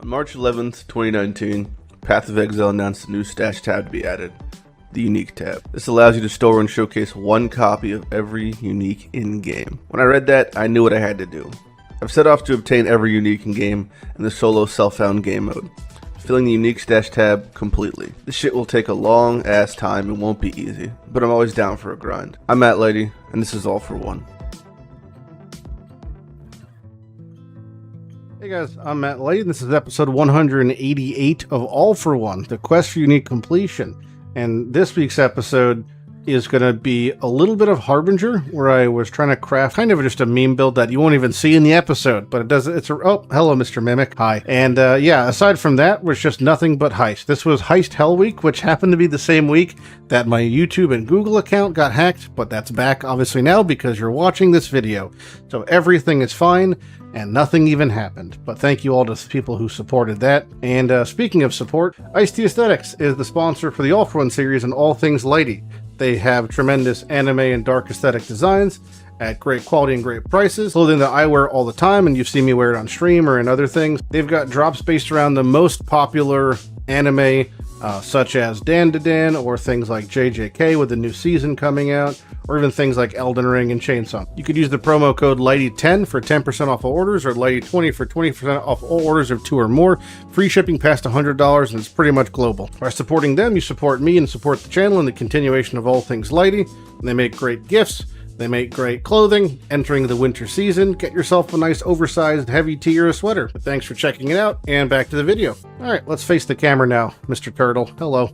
On March 11th, 2019, Path of Exile announced a new stash tab to be added, the Unique tab. This allows you to store and showcase one copy of every Unique in-game. When I read that, I knew what I had to do. I've set off to obtain every Unique in-game in the solo self-found game mode, filling the Unique stash tab completely. This shit will take a long ass time and won't be easy, but I'm always down for a grind. I'm Mathew Lighty, and this is All for One. Hey guys, I'm Mathew Lighty, and this is episode 188 of All for One, the quest for unique completion. And this week's episode is going to be a little bit of Harbinger, where I was trying to craft kind of just a meme build that you won't even see in the episode, but it does. Oh, hello, Mr. Mimic. Hi. And yeah, aside from that, was just nothing but Heist. This was Heist Hell Week, which happened to be the same week that my YouTube and Google account got hacked, but that's back obviously now because you're watching this video. So everything is fine and nothing even happened. But thank you all to the people who supported that. And speaking of support, Ice-T Aesthetics is the sponsor for the All for One series and all things Lighty. They have tremendous anime and dark aesthetic designs at great quality and great prices. Clothing that I wear all the time, and you've seen me wear it on stream or in other things. They've got drops based around the most popular anime, such as Dan to Dan, or things like JJK with the new season coming out, or even things like Elden Ring and Chainsaw. You could use the promo code Lighty10 for 10% off all orders, or Lighty20 for 20% off all orders of 2 or more. Free shipping past $100, and it's pretty much global. By supporting them, you support me and support the channel and the continuation of all things Lighty. They make great gifts. They make great clothing. Entering the winter season, get yourself a nice oversized heavy tee or a sweater. But thanks for checking it out, and back to the video. All right, let's face the camera now, Mr. Turtle. Hello.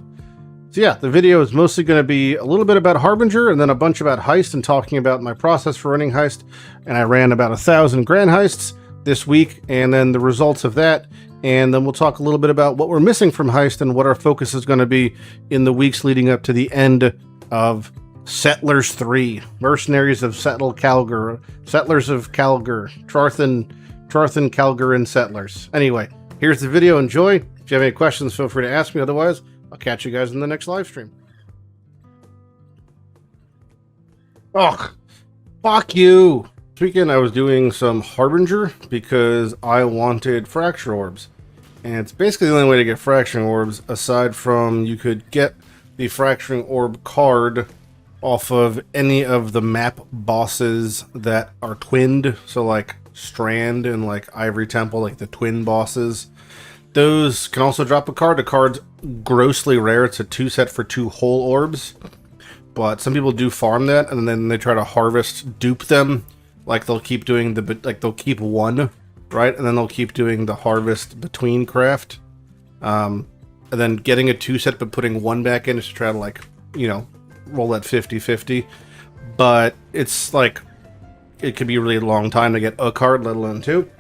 So yeah, the video is mostly going to be a little bit about Harbinger and then a bunch about Heist and talking about my process for running Heist. And I ran about 1,000 Grand Heists this week, and then the results of that. And then we'll talk a little bit about what we're missing from Heist and what our focus is going to be in the weeks leading up to the end of Settlers 3, Mercenaries of Calgar, Settlers of Calgar, Trarthan, Calgar, and Settlers. Anyway, here's the video. Enjoy. If you have any questions, feel free to ask me. Otherwise, I'll catch you guys in the next live stream. Oh, fuck you. This weekend I was doing some Harbinger because I wanted Fracture Orbs. And it's basically the only way to get Fracturing Orbs, aside from you could get the Fracturing Orb card off of any of the map bosses that are twinned. So like Strand and like Ivory Temple, like the twin bosses. Those can also drop a card. The card's grossly rare. It's a 2-set for 2 whole orbs. But some people do farm that, and then they try to dupe them. Like they'll keep doing they'll keep one, right? And then they'll keep doing the harvest between craft. And then getting a 2-set but putting one back in is to try to, like, you know, roll that 50-50. But it's like, it could be a really long time to get a card, let alone 2.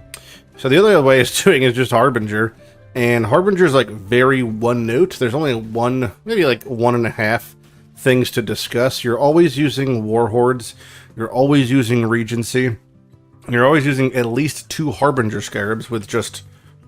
So the other way of doing it is just Harbinger. And Harbinger is like very one note. There's only one, maybe like 1.5 things to discuss. You're always using Warhordes. You're always using Regency. And you're always using at least 2 Harbinger Scarabs with just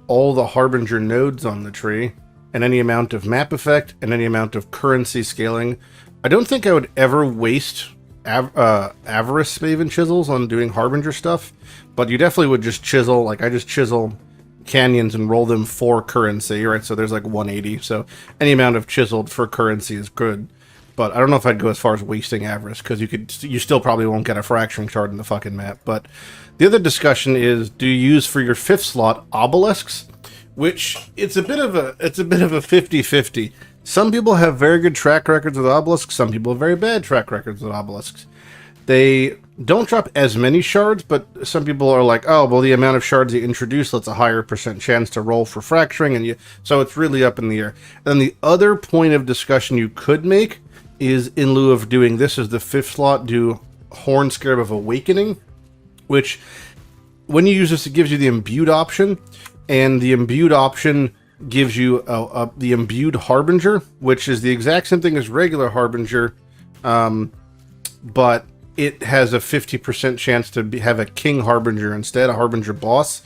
all the Harbinger nodes on the tree. And any amount of map effect and any amount of currency scaling. I don't think I would ever waste Avarice Maven chisels on doing Harbinger stuff. But you definitely would just chisel, like I just chisel canyons and roll them for currency, right? So there's like 180, so any amount of chiseled for currency is good. But I don't know if I'd go as far as wasting Avarice, because you still probably won't get a fracturing shard in the fucking map. But the other discussion is, do you use for your 5th slot obelisks, which it's a bit of a 50-50. Some people have very good track records with obelisks, some people have very bad track records with obelisks. They don't drop as many shards, but some people are like, oh, well, the amount of shards you introduce lets a higher % chance to roll for fracturing, and so it's really up in the air. And then the other point of discussion you could make is, in lieu of doing this as the 5th slot, do Horn Scarab of Awakening, which, when you use this, it gives you the imbued option, and the imbued option gives you the imbued Harbinger, which is the exact same thing as regular Harbinger, but it has a 50% chance to have a King Harbinger instead, a Harbinger boss,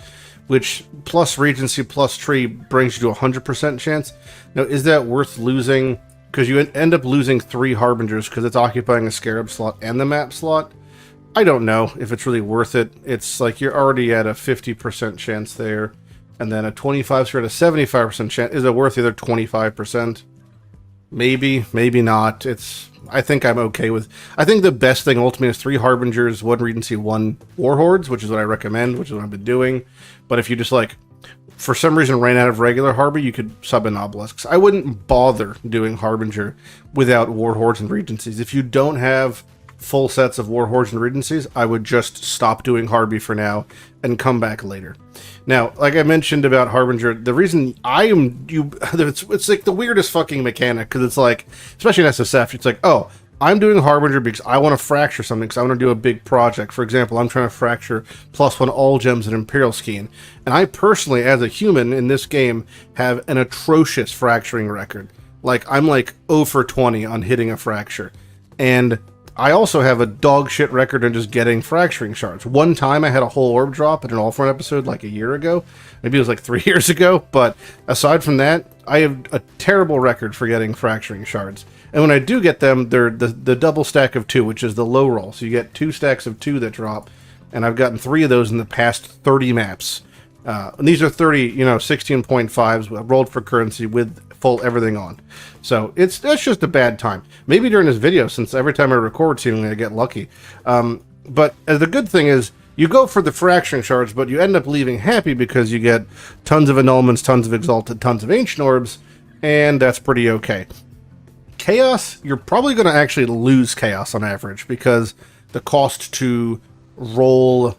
which plus Regency plus Tree brings you to 100% chance. Now, is that worth losing? Because you end up losing 3 Harbingers because it's occupying a Scarab slot and the map slot. I don't know if it's really worth it. It's like you're already at a 50% chance there. and then a 25 squared, a 75% chance. Is it worth the other 25%? Maybe, maybe not. I think I'm okay with... I think the best thing ultimately is 3 Harbingers, 1 Regency, 1 Warhordes, which is what I recommend, which is what I've been doing. But if you just, like, for some reason ran out of regular Harbinger, you could sub in Obelisks. I wouldn't bother doing Harbinger without Warhordes and Regencies. If you don't have full sets of Warhordes and Regencies, I would just stop doing Harby for now and come back later. Now, like I mentioned about Harbinger, the reason it's like the weirdest fucking mechanic, because it's like, especially in SSF, it's like, oh, I'm doing Harbinger because I want to fracture something, because I want to do a big project. For example, I'm trying to fracture +1 all gems and Imperial Scheme. And I personally, as a human in this game, have an atrocious fracturing record. Like, I'm like 0 for 20 on hitting a fracture. And I also have a dog shit record in just getting fracturing shards. One time I had a whole orb drop in an All-Front episode like a year ago. Maybe it was like 3 years ago. But aside from that, I have a terrible record for getting fracturing shards. And when I do get them, they're the double stack of 2, which is the low roll. So you get 2 stacks of 2 that drop. And I've gotten 3 of those in the past 30 maps. And these are 30, 16.5s rolled for currency with full everything on. So that's just a bad time. Maybe during this video, since every time I record, seemingly I get lucky. But the good thing is, you go for the fracturing shards, but you end up leaving happy because you get tons of annulments, tons of exalted, tons of ancient orbs, and that's pretty okay. Chaos, you're probably going to actually lose chaos on average, because the cost to roll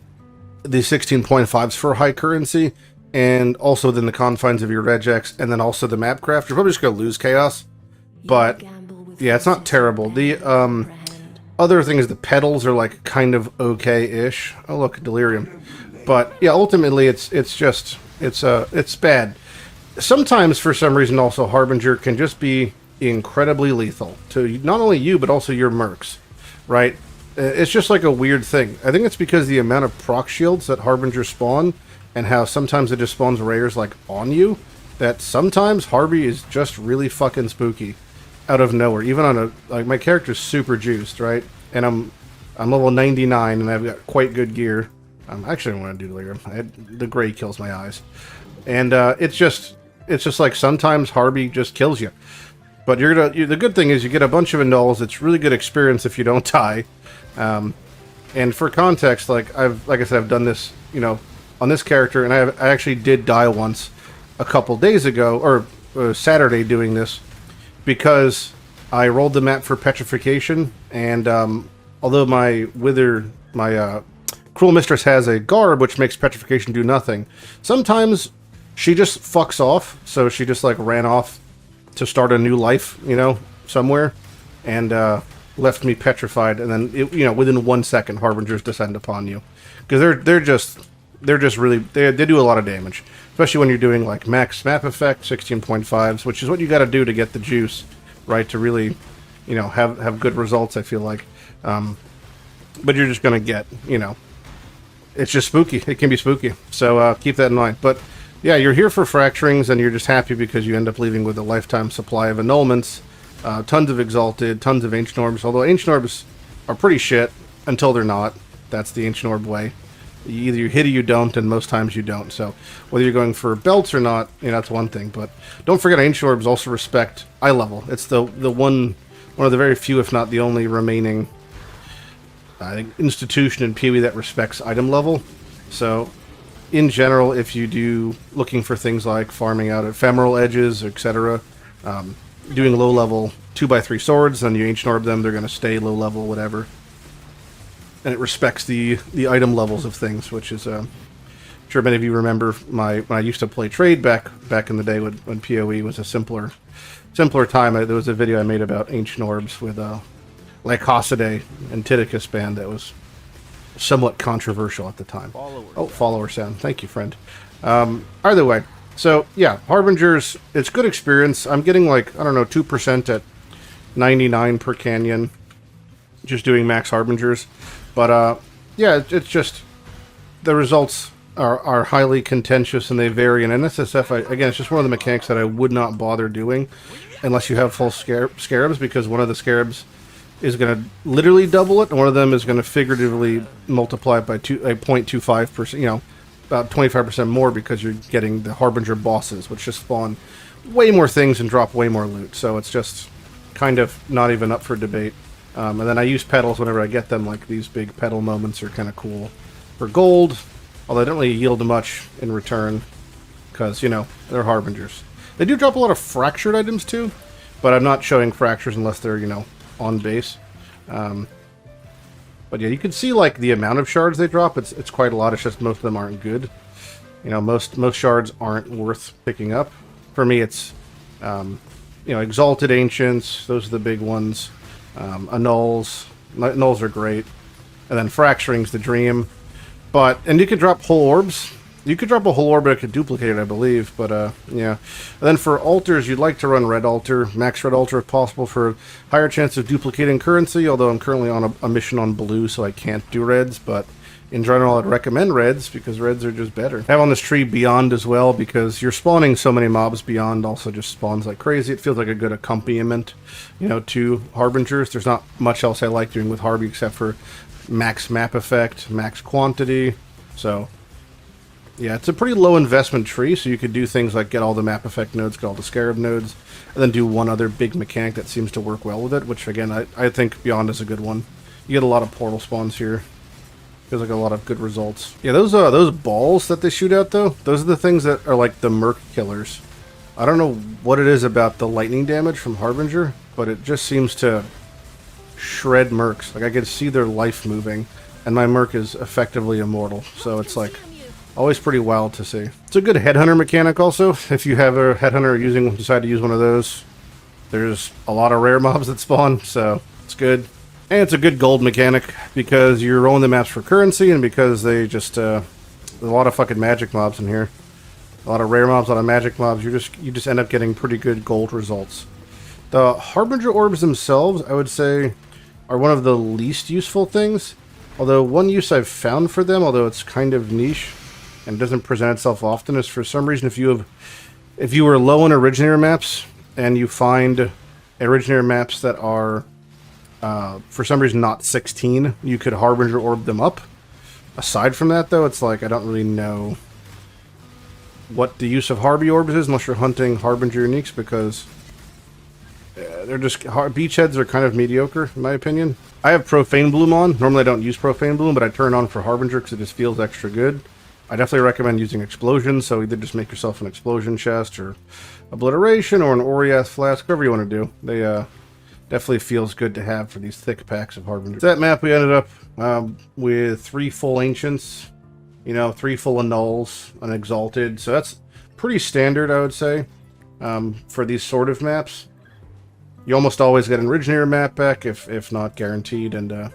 the 16.5s for high currency, and also within the confines of your regex, and then also the map craft, you're probably just going to lose chaos. But yeah, it's not terrible. The other thing is the pedals are like kind of okay-ish. Oh look, delirium. But yeah, ultimately it's bad. Sometimes for some reason also Harbinger can just be incredibly lethal to not only you but also your mercs, right? It's just like a weird thing. I think it's because the amount of proc shields that Harbinger spawn, and how sometimes it just spawns rares like on you, that sometimes Harby is just really fucking spooky out of nowhere. Even on a, like, my character's super juiced, right? And I'm level 99 and I've got quite good gear. Actually, I don't want to do delirium. The gray kills my eyes. And it's just like sometimes Harby just kills you. But the good thing is you get a bunch of annuls. It's really good experience if you don't die. And for context, like I said, I've done this, on this character, and I actually did die once a couple days ago, or Saturday doing this, because I rolled the map for petrification, and although my Cruel Mistress has a garb which makes petrification do nothing, sometimes she just fucks off, so she just like ran off to start a new life, somewhere, and left me petrified, and then within 1 second Harbingers descend upon you, because they're just really, they do a lot of damage, especially when you're doing like max map effect 16.5s, which is what you got to do to get the juice, right, to really have good results, I feel like. But you're just gonna get, it's just spooky. It can be spooky, so keep that in mind. But yeah, you're here for fracturings, and you're just happy because you end up leaving with a lifetime supply of annulments, tons of exalted, tons of ancient orbs, although ancient orbs are pretty shit until they're not. That's the ancient orb way. Either you hit or you don't, and most times you don't. So whether you're going for belts or not, that's one thing. But don't forget, ancient orbs also respect eye level. It's the one of the very few, if not the only remaining, I think, institution in PoE that respects item level. So in general, if you do looking for things like farming out ephemeral edges, etc., doing low level 2x3 swords, then you ancient orb them, they're going to stay low level, whatever. And it respects the item levels of things, which is, I'm sure many of you remember when I used to play trade back in the day when PoE was a simpler time. There was a video I made about ancient orbs with Lycosidae and Titticus band that was somewhat controversial at the time. Follower sound. Thank you, friend. Either way, so yeah, Harbingers, it's good experience. I'm getting 2% at 99 per canyon, just doing max Harbingers. But yeah, it's just the results are highly contentious and they vary. And in SSF, again, it's just one of the mechanics that I would not bother doing unless you have full scarabs, because one of the scarabs is going to literally double it, and one of them is going to figuratively multiply it by 0.25%. about 25% more because you're getting the Harbinger bosses, which just spawn way more things and drop way more loot. So it's just kind of not even up for debate. And then I use petals whenever I get them, like these big petal moments are kind of cool for gold, although they don't really yield much in return because, you know, they're Harbingers. They do drop a lot of fractured items too, but I'm not showing fractures unless they're, you know, on base. But yeah, you can see like the amount of shards they drop. It's quite a lot. It's just most of them aren't good. You know, most shards aren't worth picking up. For me, it's you know, Exalted Ancients. Those are the big ones. Annuls. Nulls are great, and then Fracturing's the dream. And you can drop whole orbs. You could drop a whole orb, but it could duplicate it, I believe. But, yeah. And then for altars, you'd like to run Red Altar, Max Red Altar if possible, for higher chance of duplicating currency, although I'm currently on a mission on blue, so I can't do reds. But in general, I'd recommend reds, because reds are just better. I have on this tree Beyond as well, because you're spawning so many mobs. Beyond also just spawns like crazy. It feels like a good accompaniment, you know, to Harbingers. There's not much else I like doing with Harby except for max map effect, max quantity, so... yeah, it's a pretty low investment tree, so you could do things like get all the map effect nodes, get all the Scarab nodes, and then do one other big mechanic that seems to work well with it, which, again, I think Beyond is a good one. You get a lot of portal spawns here. Feels like a lot of good results. Yeah, those balls that they shoot out, though, those are the things that are like the Merc killers. I don't know what it is about the lightning damage from Harbinger, but it just seems to shred Mercs. Like, I can see their life moving, and my Merc is effectively immortal, so it's like... always pretty wild to see. It's a good headhunter mechanic also. If you have a headhunter decide to use one of those, there's a lot of rare mobs that spawn, so it's good. And it's a good gold mechanic because you're rolling the maps for currency, and because they just there's a lot of fucking magic mobs in here. A lot of rare mobs, a lot of magic mobs. You just end up getting pretty good gold results. The Harbinger orbs themselves, I would say, are one of the least useful things. Although one use I've found for them, although it's kind of niche and doesn't present itself often, is for some reason if you were low on originator maps and you find originator maps that are for some reason not 16, you could Harbinger orb them up. Aside from that, though, it's like I don't really know what the use of Harby orbs is unless you're hunting Harbinger uniques, because they're just... beachheads are kind of mediocre, in my opinion. I have Profane Bloom on. Normally I don't use Profane Bloom, but I turn on for Harbinger because it just feels extra good. I definitely recommend using Explosion, so either just make yourself an Explosion chest, or Obliteration, or an Oriath Flask, whatever you want to do. They definitely feels good to have for these thick packs of Harbinger. That map, we ended up with 3 full Ancients, you know, 3 full Annuls, an Exalted, so that's pretty standard, I would say, for these sort of maps. You almost always get an Originator map back, if not guaranteed, and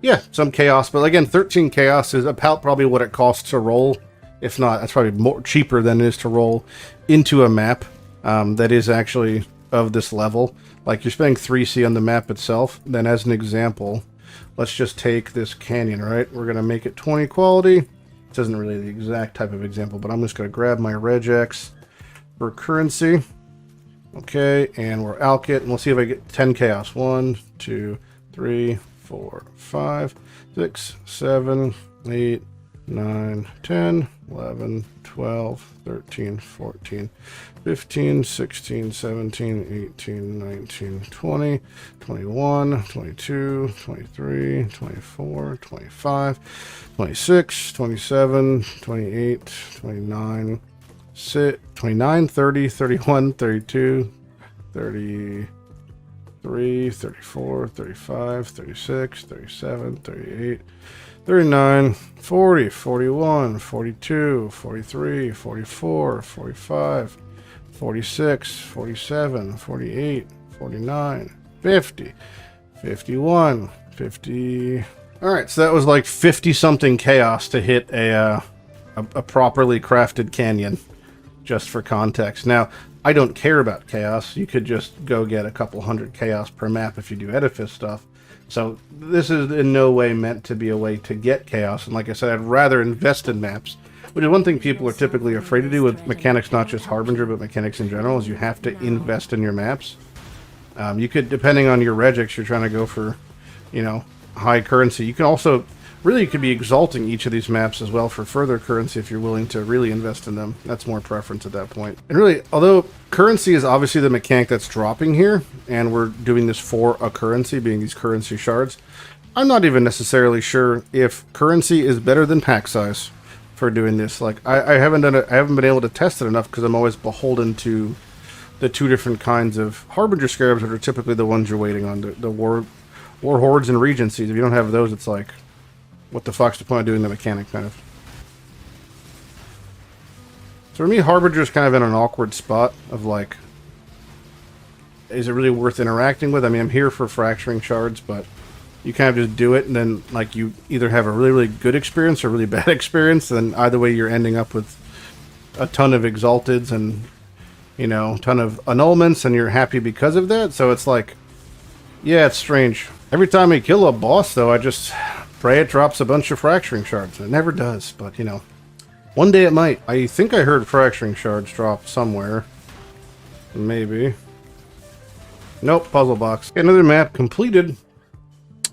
yeah, some Chaos, but again, 13 Chaos is about probably what it costs to roll. If not, that's probably more cheaper than it is to roll into a map that is actually of this level. Like, you're spending 3C on the map itself. Then, as an example, let's just take this canyon, right? We're going to make it 20 quality. This isn't really the exact type of example, but I'm just going to grab my regex for currency. Okay, and we're alk it, and we'll see if I get 10 Chaos. 1, 2, 3, 4, 5, 6, 7, 8, 9, 10, 11, 12, 13, 14, 15, 16, 17, 18, 19, 20, 21, 22, 23, 24, 25, 26, 27, 28, 29, 29, 30, 31, 32, 33, 34, 35, 36, 37, 38, 39, 40, 41, 42, 43, 44, 45, 46, 47, 48, 49, 50, 51, 50... Alright, so that was like 50-something Chaos to hit a properly crafted canyon, just for context. Now, I don't care about Chaos. You could just go get a couple hundred Chaos per map if you do Edifice stuff. So this is in no way meant to be a way to get Chaos. And like I said, I'd rather invest in maps, which is one thing people are typically afraid to do with mechanics, not just Harbinger, but mechanics in general, is you have to invest in your maps. You could, depending on your regex, you're trying to go for, you know, high currency. You can also Really, you could be exalting each of these maps as well for further currency if you're willing to really invest in them. That's more preference at that point. And really, although currency is obviously the mechanic that's dropping here, and we're doing this for a currency, being these currency shards, I'm not even necessarily sure if currency is better than pack size for doing this. Like, I haven't done it. I haven't been able to test it enough because I'm always beholden to the two different kinds of Harbinger scarabs that are typically the ones you're waiting on. The war hordes and regencies. If you don't have those, it's like, what the fuck's the point of doing the mechanic, kind of. So for me, Harbinger's kind of in an awkward spot of like, is it really worth interacting with? I mean, I'm here for fracturing shards, but you kind of just do it, and then like you either have a really, really good experience or a really bad experience, and either way you're ending up with a ton of exalteds and, you know, a ton of annulments, and you're happy because of that. So it's like, yeah, it's strange. Every time I kill a boss, though, I just pray it drops a bunch of fracturing shards. It never does, but, you know, one day it might. I think I heard fracturing shards drop somewhere. Maybe. Nope, puzzle box. Another map completed.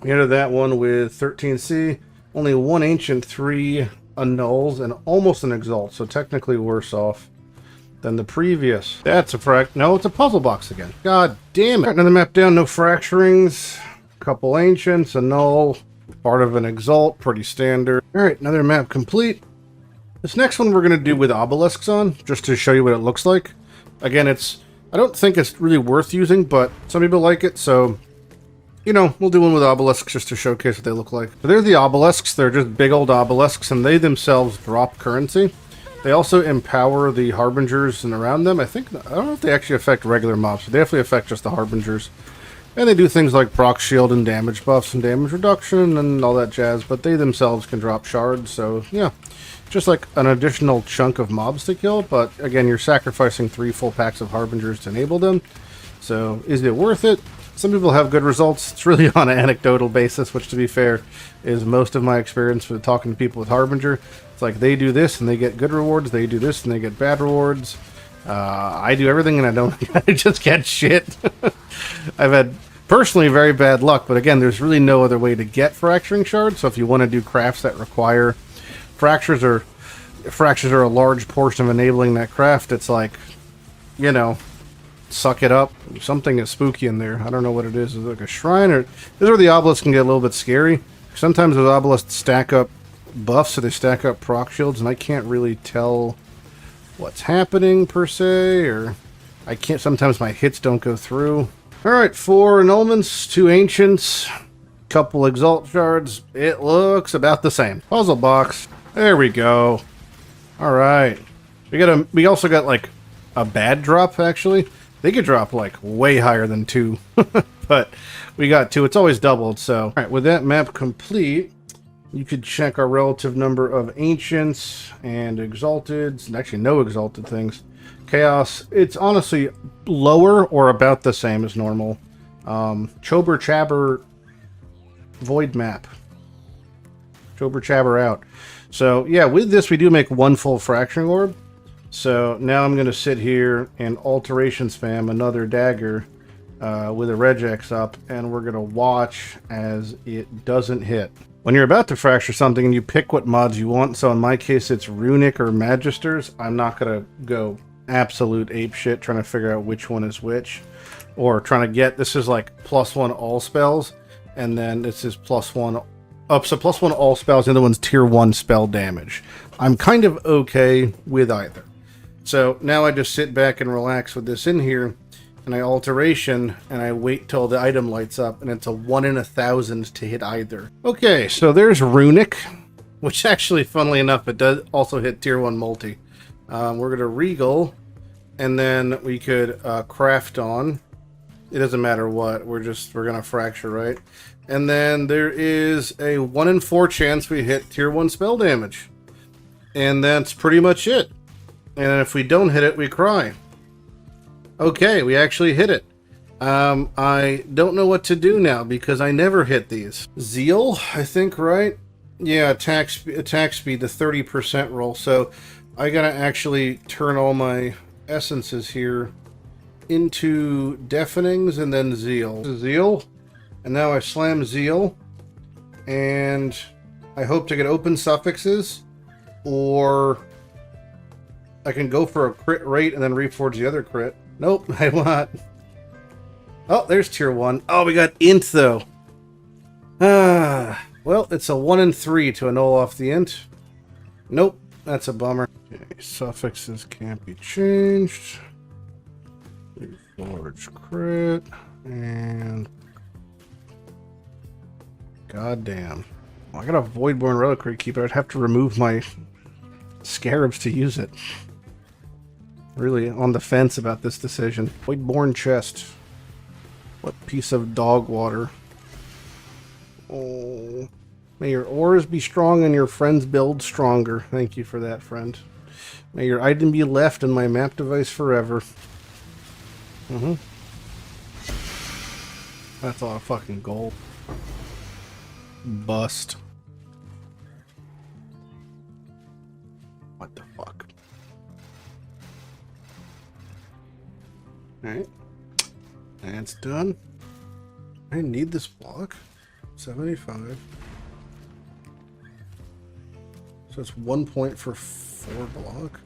We entered that one with 13C. Only one ancient, 3 annuls, and almost an exalt, so technically worse off than the previous. That's a no, it's a puzzle box again. God damn it. Another map down, no fracturings. Couple ancients, a null, part of an exalt, pretty standard. Alright, another map complete. This next one we're going to do with obelisks on, just to show you what it looks like. Again, I don't think it's really worth using, but some people like it, so, you know, we'll do one with obelisks just to showcase what they look like. So there's the obelisks. They're just big old obelisks, and they themselves drop currency. They also empower the Harbingers and around them. I don't know if they actually affect regular mobs, but they definitely affect just the Harbingers. And they do things like proc shield and damage buffs and damage reduction and all that jazz, but they themselves can drop shards, so yeah. Just like an additional chunk of mobs to kill, but again, you're sacrificing 3 full packs of Harbingers to enable them. So, is it worth it? Some people have good results. It's really on an anecdotal basis, which to be fair, is most of my experience with talking to people with Harbinger. It's like, they do this and they get good rewards, they do this and they get bad rewards. I do everything and I don't, I just get shit. I've had personally very bad luck, but again, there's really no other way to get fracturing shards, so if you want to do crafts that require fractures are a large portion of enabling that craft, it's like, you know, suck it up. Something is spooky in there. I don't know what it is. Is it like a shrine? Or this is where the obelisks can get a little bit scary. Sometimes those obelisks stack up buffs, so they stack up proc shields, and I can't really tell what's happening per se, or I can't. Sometimes my hits don't go through. Alright, 4 annulments, 2 ancients, couple exalt shards. It looks about the same. Puzzle box. There we go. Alright. We also got like a bad drop, actually. They could drop like way higher than 2. But we got 2. It's always doubled, so. Alright, with that map complete, you could check our relative number of ancients and exalted, and actually no exalted things. Chaos, it's honestly lower or about the same as normal. Chober Chabber Void map. Chober Chabber out. So yeah, with this we do make 1 full fracturing orb. So now I'm going to sit here and alteration spam another dagger with a regex up, and we're going to watch as it doesn't hit. When you're about to fracture something and you pick what mods you want, so in my case it's Runic or Magisters, I'm not going to go absolute ape shit trying to figure out which one is which, or trying to get, this is like +1 all spells, and then this is +1 up, so +1 all spells, the other one's tier 1 spell damage. I'm kind of okay with either. So now I just sit back and relax with this in here, and I alteration, and I wait till the item lights up, and it's a 1 in 1,000 to hit either. Okay, so there's Runic, which actually, funnily enough, it does also hit tier 1 multi. We're going to Regal, and then we could craft on. It doesn't matter what, we're going to fracture, right? And then there is a 1 in 4 chance we hit tier 1 spell damage. And that's pretty much it. And if we don't hit it, we cry. Okay, we actually hit it. I don't know what to do now because I never hit these. Zeal, I think, right? Yeah, attack speed, the 30% roll. So I gotta actually turn all my essences here into deafenings and then zeal. Zeal, and now I slam zeal, and I hope to get open suffixes, or I can go for a crit rate and then reforge the other crit. Nope, I want... Oh, there's tier 1. Oh, we got int, though. Well, it's a 1 and 3 to annul off the int. Nope, that's a bummer. Okay, suffixes can't be changed. Reforge crit, and... Goddamn. I got a Voidborn Reliquary Keeper. I'd have to remove my scarabs to use it. Really on the fence about this decision. Voidborn Chest. What piece of dog water. Oh. May your ores be strong and your friends build stronger. Thank you for that, friend. May your item be left in my map device forever. That's a lot of fucking gold. Bust. What the fuck? Alright. That's done. I need this block. 75. So it's 1 point for 4 block.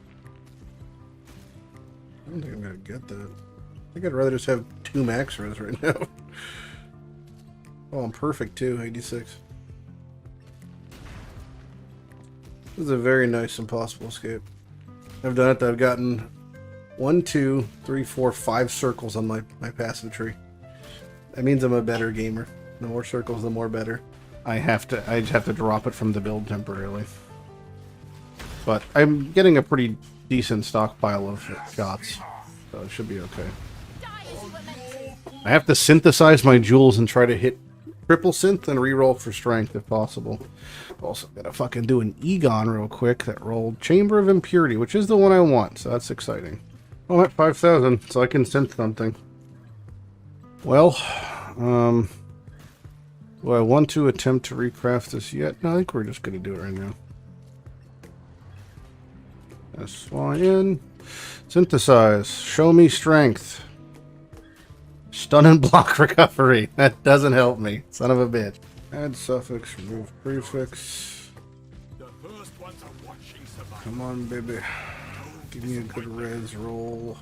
I don't think I'm gonna get that. I think I'd rather just have 2 max res right now. Oh, I'm perfect too, 86. This is a very nice impossible escape. I've done it. I've gotten 1, 2, 3, 4, 5 circles on my passive tree. That means I'm a better gamer. The more circles, the more better. I just have to drop it from the build temporarily. But I'm getting a pretty decent stockpile of shots, so it should be okay. I have to synthesize my jewels and try to hit triple synth and reroll for strength if possible. Also gotta fucking do an Egon real quick that rolled Chamber of Impurity, which is the one I want, so that's exciting. Oh, I'm at 5,000, so I can synth something. Well, do I want to attempt to recraft this yet? No, I think we're just gonna do it right now. SY in. Synthesize. Show me strength. Stun and block recovery. That doesn't help me. Son of a bitch. Add suffix, remove prefix. Come on, baby. Give me a good res roll.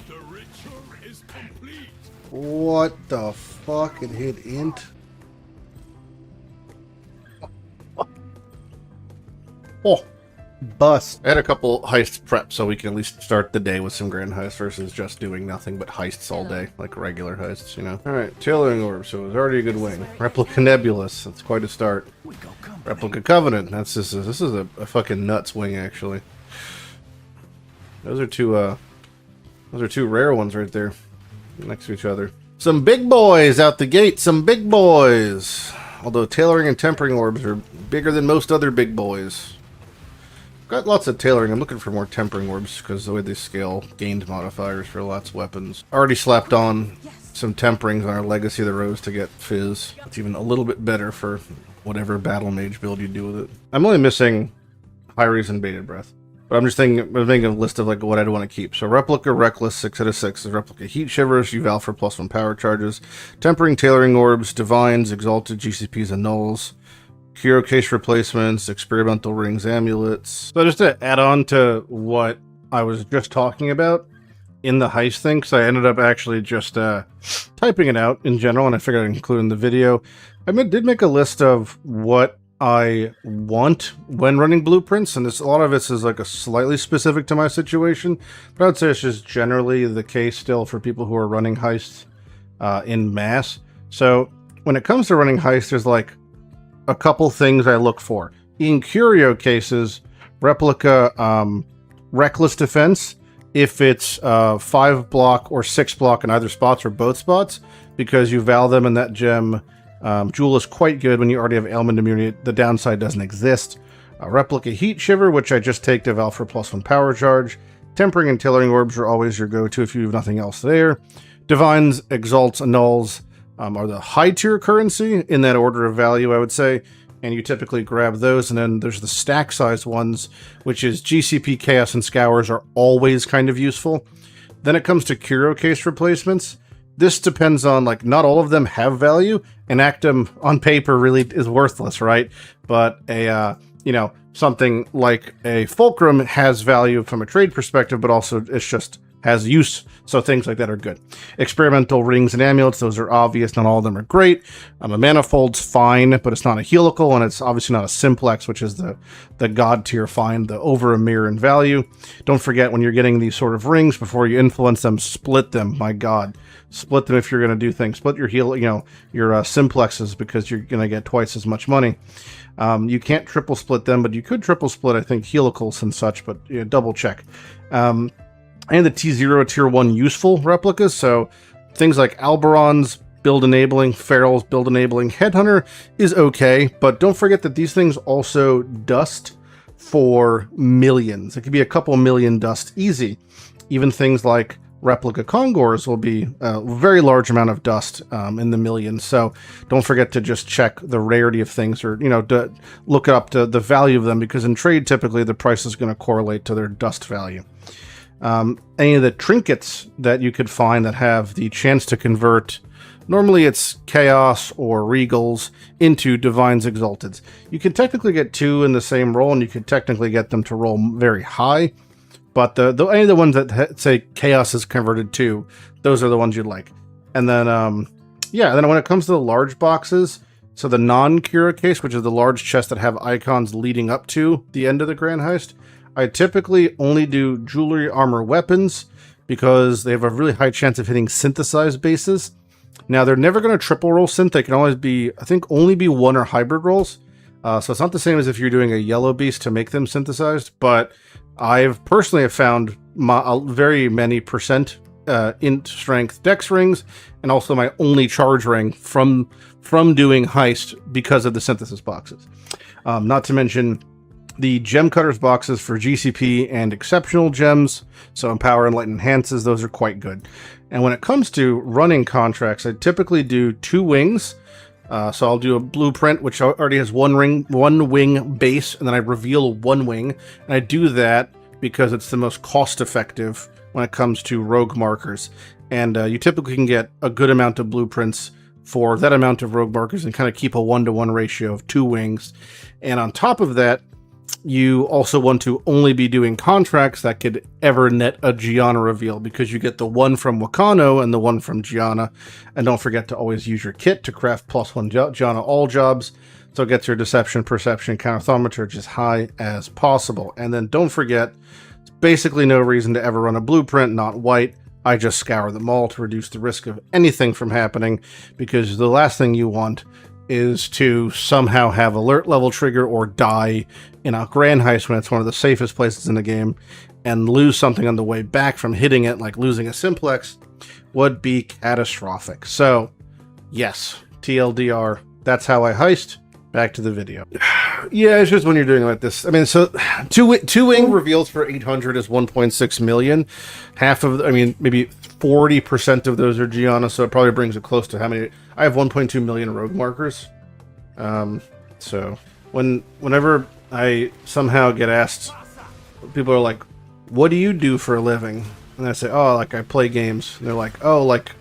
The ritual is complete. What the fuck? It hit int? Oh. Bust. I had a couple heist prep so we can at least start the day with some grand heists versus just doing nothing but heists all day, like regular heists, you know. Alright, Tailoring Orb, so it was already a good wing. Replica Nebulous, that's quite a start. Replica Covenant, this is a fucking nuts wing, actually. Those are two rare ones right there, next to each other. Some big boys out the gate, some big boys! Although Tailoring and Tempering Orbs are bigger than most other big boys. Got lots of tailoring. I'm looking for more tempering orbs because the way they scale gained modifiers for lots of weapons. Already slapped on some temperings on our Legacy of the Rose to get Fizz. It's even a little bit better for whatever battle mage build you do with it. I'm only missing High Reason Bated Breath. But I'm making a list of like what I'd want to keep. So Replica Reckless 6 out of 6 is Replica Heat Shivers, Eval for +1 power charges, Tempering Tailoring Orbs, Divines, Exalted GCPs and Nulls. Hero Case Replacements, Experimental Rings, Amulets. So just to add on to what I was just talking about in the heist thing, because I ended up actually just typing it out in general, and I figured I'd include in the video. I did make a list of what I want when running blueprints, and a lot of it is like a slightly specific to my situation, but I'd say it's just generally the case still for people who are running heists in mass. So when it comes to running heists, there's like a couple things I look for. In curio cases, Replica Reckless Defense, if it's 5 block or 6 block in either spots or both spots, because you val them and that gem Jewel is quite good when you already have ailment immunity. The downside doesn't exist. Replica Heat Shiver, which I just take to val for +1 power charge. Tempering and Tailoring Orbs are always your go-to if you have nothing else there. Divines, Exalts, Annuls are the high tier currency in that order of value, I would say, and you typically grab those. And then there's the stack size ones, which is GCP, Chaos, and Scours are always kind of useful. Then it comes to Curio Case replacements. this depends on, like, not all of them have value. An Actum on paper really is worthless, right? But a, you know, something like a Fulcrum has value from a trade perspective, but also it's just has use. So things like that are good. Experimental rings and amulets, those are obvious. Not all of them are great. A manifold's fine, but it's not a helical, and it's obviously not a simplex, which is the god tier find, the over a mirror in value. Don't forget, when you're getting these sort of rings, before you influence them, split them. My god, split them if you're going to do things. Split your your simplexes, because you're going to get twice as much money. You can't triple split them, but you could triple split, I think, helicals and such, but double check. And the T0 Tier 1 useful replicas, so things like Alberons, build enabling, Ferals, build enabling, Headhunter is okay, but don't forget that these things also dust for millions. It could be a couple million dust easy. Even things like replica Congors will be a very large amount of dust in the millions, so don't forget to just check the rarity of things, or look up to the value of them, because in trade typically the price is going to correlate to their dust value. Any of the trinkets that you could find that have the chance to convert, normally it's Chaos or Regals into Divines Exalteds. You can technically get 2 in the same roll, and you could technically get them to roll very high, but any of the ones that say Chaos is converted to, those are the ones you'd like. And then, then when it comes to the large boxes, so the non-Cura case, which is the large chest that have icons leading up to the end of the Grand Heist, I typically only do jewelry, armor, weapons, because they have a really high chance of hitting synthesized bases. Now, they're never going to triple roll synth. They can always be, I think, only be 1 or hybrid rolls. So it's not the same as if you're doing a yellow beast to make them synthesized, but I've personally have found very many percent int strength dex rings, and also my only charge ring from doing Heist because of the synthesis boxes. Not to mention the gem cutters boxes for GCP and exceptional gems, so Empower, Enlighten, Enhances, those are quite good. And when it comes to running contracts, I typically do 2 wings. So I'll do a blueprint, which already has one wing base, and then I reveal 1 wing. And I do that because it's the most cost effective when it comes to rogue markers. And you typically can get a good amount of blueprints for that amount of rogue markers, and kind of keep a 1-to-1 ratio of 2 wings. And on top of that, you also want to only be doing contracts that could ever net a Gianna reveal, because you get the 1 from Wakano and the 1 from Gianna. And don't forget to always use your kit to craft +1 Gianna all jobs, so it gets your deception, perception, counterthaumaturgy as high as possible. And then don't forget, it's basically no reason to ever run a blueprint not white. I just scour them all to reduce the risk of anything from happening, because the last thing you want is to somehow have alert level trigger or die in a Grand Heist when it's one of the safest places in the game, and lose something on the way back from hitting it, like losing a simplex, would be catastrophic. So, yes, TLDR, that's how I heist. Back to the video. Yeah, it's just when you're doing like this. I mean, so two wing reveals for 800 is 1.6 million. Half of, maybe 40% of those are Gianna, so it probably brings it close to how many. I have 1.2 million rogue markers. So whenever I somehow get asked, people are like, "What do you do for a living?" And I say, "Oh, like I play games." And they're like, "Oh, like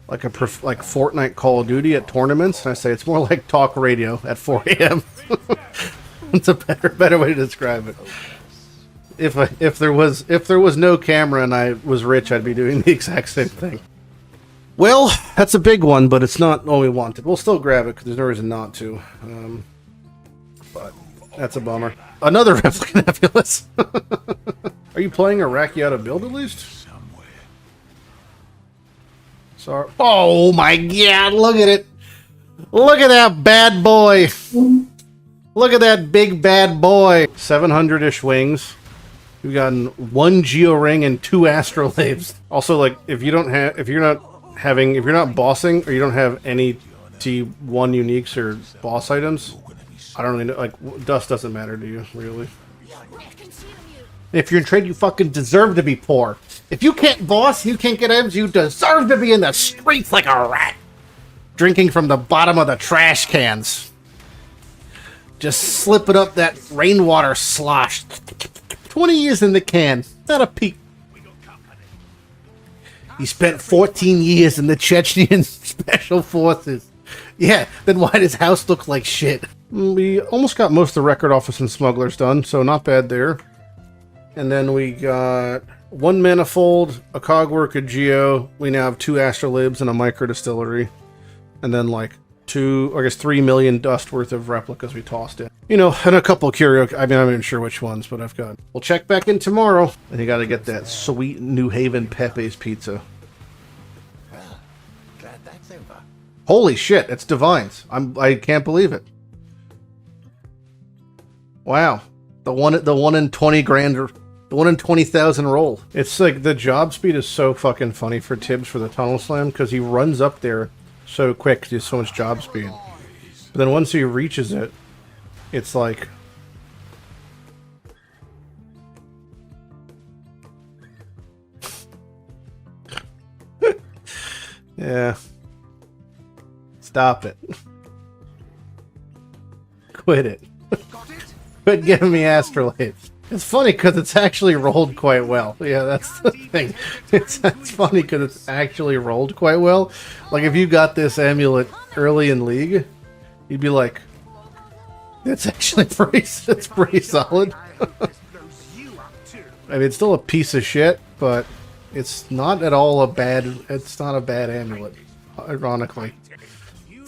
Fortnite, Call of Duty at tournaments?" And I say, it's more like talk radio at 4 a.m. It's a better way to describe it. If there was no camera and I was rich, I'd be doing the exact same thing. Well, that's a big one, but it's not all we wanted. We'll still grab it because there's no reason not to. But that's a bummer. Another replica nebulous. Are you playing Iraqi out of build at least? Sorry. Oh my god, look at it. Look at that bad boy. Look at that big bad boy. 700-ish wings. We've gotten 1 Geo ring and 2 astrolabes. Also, like, if you're not bossing, or you don't have any T1 uniques or boss items, I don't really know, like, dust doesn't matter to you, really. If you're in trade, you fucking deserve to be poor. If you can't boss, you can't get items, you deserve to be in the streets like a rat. Drinking from the bottom of the trash cans. Just slipping up that rainwater slosh. 20 years in the can. Not a peep. He spent 14 years in the Chechenian Special Forces. Yeah, then why does House look like shit? We almost got most of the Record Office and Smugglers done, so not bad there. And then we got 1 Manifold, a Cogwork, a Geo. We now have 2 Astrolabes and a Micro Distillery. And then like 3 million dust worth of replicas we tossed in. You know, and a couple curio. I mean, I'm not even sure which ones, but I've got. We'll check back in tomorrow. And you gotta get that sweet New Haven Pepe's pizza. Well, glad that's over. Holy shit, it's Divines. I can't believe it. Wow. The one in 20 grand, or the 1 in 20,000 roll. It's like the job speed is so fucking funny for Tibbs for the Tunnel Slam, because he runs up there so quick, he has so much job speed. But then once he reaches it, it's like... yeah. Stop it. Quit it. Quit giving me Astrolabes. It's funny because it's actually rolled quite well. Yeah, that's the thing. It's funny because it's actually rolled quite well. Like, if you got this amulet early in League, you'd be like, it's actually pretty solid. I mean, it's still a piece of shit, but it's not at all a bad... It's not a bad amulet, ironically.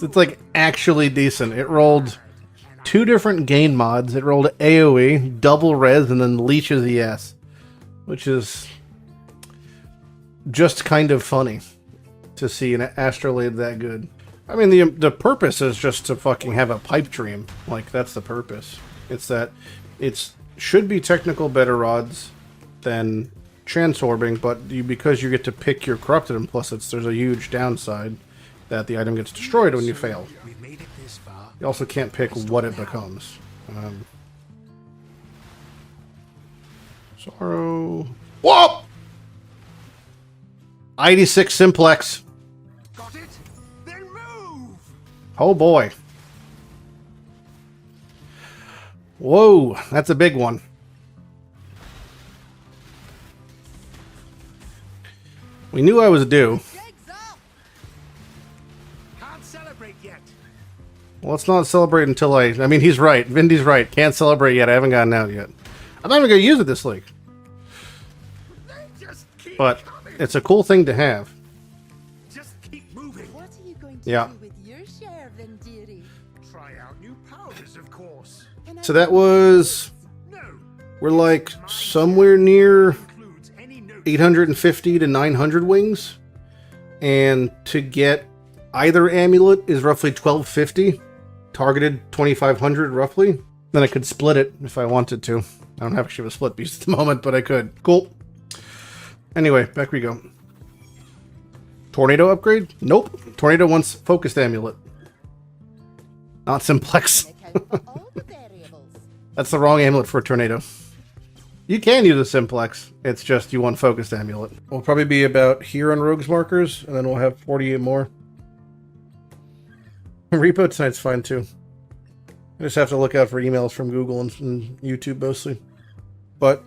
It's like actually decent. It rolled 2 different gain mods. It rolled AoE, double res, and then leeches ES, which is just kind of funny to see an Astrolabe that good. I mean, the purpose is just to fucking have a pipe dream. Like, that's the purpose. It's that it should be technical better rods than Transorbing, but because you get to pick your corrupted, and plus there's a huge downside that the item gets destroyed when you fail. You also can't pick what it becomes. Sorrow. Whoa! ID6 Simplex. Got it? Then move! Oh boy. Whoa, that's a big one. We knew I was due. Can't celebrate yet. Well, let's not celebrate until I mean, he's right. Vindy's right. Can't celebrate yet. I haven't gotten out yet. I'm not even going to use it this league. But it's a cool thing to have. Just keep moving. What are you going to Yeah. do with your share, Vendiri? Try out new powers, of course. So that was... No. We're like somewhere near Includes any note. 850 to 900 wings. And to get either amulet is roughly 1250. Targeted 2500 roughly. Then I could split it if I wanted to. I don't have actually have a split piece at the moment, but I could. Cool. Anyway, back we go. Tornado upgrade? Nope. Tornado wants focused amulet. Not simplex. Account for all the variables. That's the wrong amulet for a tornado. You can use a simplex. It's just you want focused amulet. We'll probably be about here on Rogue's Markers, and then we'll have 48 more. Repo tonight's fine too. I just have to look out for emails from Google and YouTube mostly. But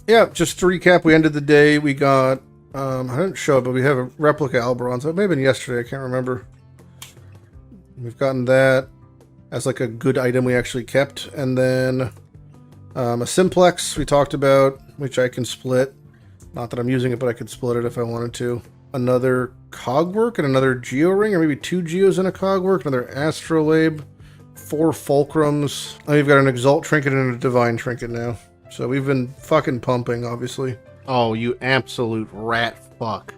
yeah, just to recap, we ended the day. We got, I didn't show it, but we have a replica Alberon. So it may have been yesterday. I can't remember. We've gotten that as like a good item we actually kept. And then a simplex we talked about, which I can split. Not that I'm using it, but I could split it if I wanted to. Another Cogwork and another Geo Ring, or maybe 2 Geos and a Cogwork. Another Astrolabe. 4 Fulcrums. Oh, we've got an Exalt Trinket and a Divine Trinket now. So we've been fucking pumping, obviously. Oh, you absolute rat fuck.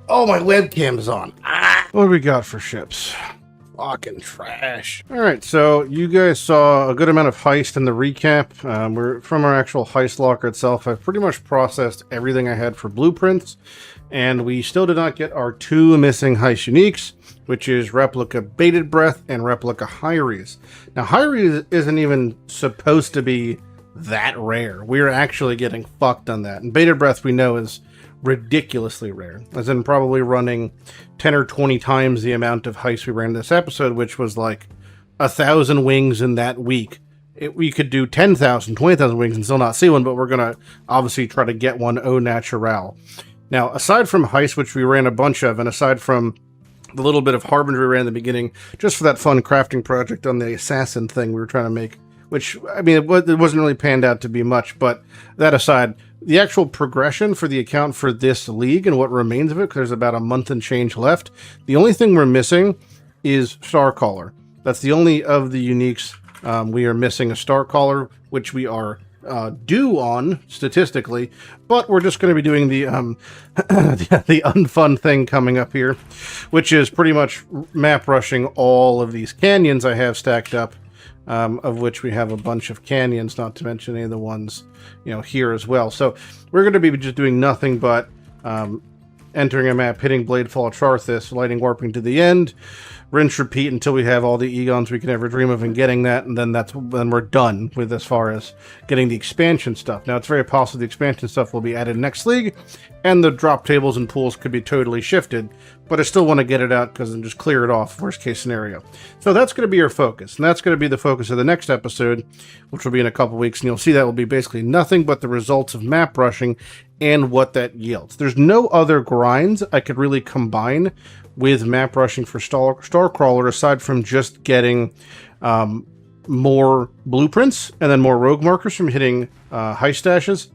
Oh, my webcam's on. Ah! What do we got for ships? Fucking trash. Alright, so you guys saw a good amount of Heist in the recap. We're from our actual Heist locker itself. I've pretty much processed everything I had for blueprints. And we still did not get our 2 missing Heist uniques, which is Replica Bated Breath and Replica Hyres. Now, Hyres isn't even supposed to be that rare. We're actually getting fucked on that. And Bated Breath we know is ridiculously rare, as in probably running 10 or 20 times the amount of Heist we ran this episode, which was like 1,000 wings in that week. We could do 10,000, 20,000 wings and still not see one, but we're going to obviously try to get one au naturel. Now, aside from Heist, which we ran a bunch of, and aside from the little bit of Harbinger we ran in the beginning, just for that fun crafting project on the assassin thing we were trying to make, which, I mean, it wasn't really panned out to be much, but that aside, the actual progression for the account for this league and what remains of it, because there's about a month and change left, the only thing we're missing is Starcaller. That's the only of the uniques. We are missing a Starcaller, which we are due on statistically, but we're just going to be doing the the unfun thing coming up here, which is pretty much map rushing all of these canyons I have stacked up, of which we have a bunch of canyons, not to mention any of the ones, you know, here as well. So we're going to be just doing nothing but entering a map, hitting Bladefall of Charthus, lighting warping to the end, rinse repeat until we have all the Egons we can ever dream of and getting that, and then then we're done with as far as getting the expansion stuff. Now, it's very possible the expansion stuff will be added next league, and the drop tables and pools could be totally shifted, but I still want to get it out because then just clear it off, worst case scenario. So that's going to be your focus, and that's going to be the focus of the next episode, which will be in a couple weeks, and you'll see that will be basically nothing but the results of map rushing and what that yields. There's no other grinds I could really combine with map rushing for Starcrawler aside from just getting more blueprints and then more rogue markers from hitting heist stashes,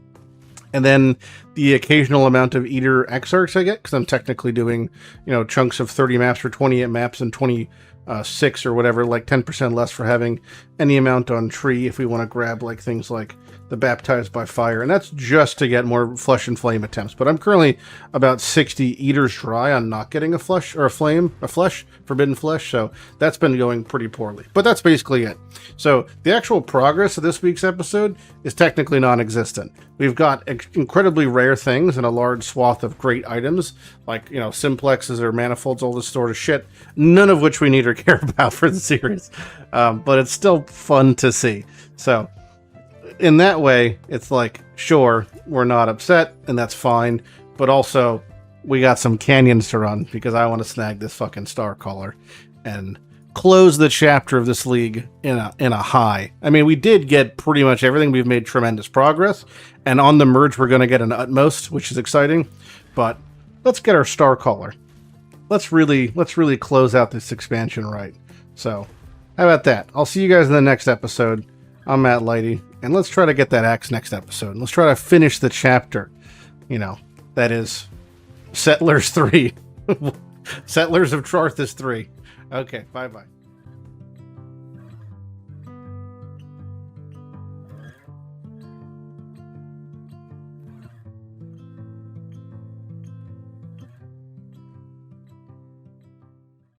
and then the occasional amount of Eater Exarchs I get, because I'm technically doing, you know, chunks of 30 maps for 28 maps and 26 or whatever, like 10% less for having any amount on tree if we want to grab like things like the Baptized by Fire, and that's just to get more Flesh and Flame attempts. But I'm currently about 60 Eaters dry on not getting a Flesh or a Flesh, Forbidden Flesh, so that's been going pretty poorly. But that's basically it. So the actual progress of this week's episode is technically non-existent. We've got incredibly rare things and a large swath of great items, like, you know, simplexes or manifolds, all this sort of shit, none of which we need or care about for the series. But it's still fun to see. So in that way, it's like, sure, we're not upset, and that's fine, but also, we got some canyons to run, because I want to snag this fucking Starcaller, and close the chapter of this league in a high. I mean, we did get pretty much everything, we've made tremendous progress, and on the merge, we're going to get an Utmost, which is exciting, but let's get our Starcaller. Let's really close out this expansion right. So, how about that? I'll see you guys in the next episode. I'm Matt Lighty, and let's try to get that axe next episode. Let's try to finish the chapter, you know, that is Settlers 3. Settlers of Charthus 3. Okay, bye-bye.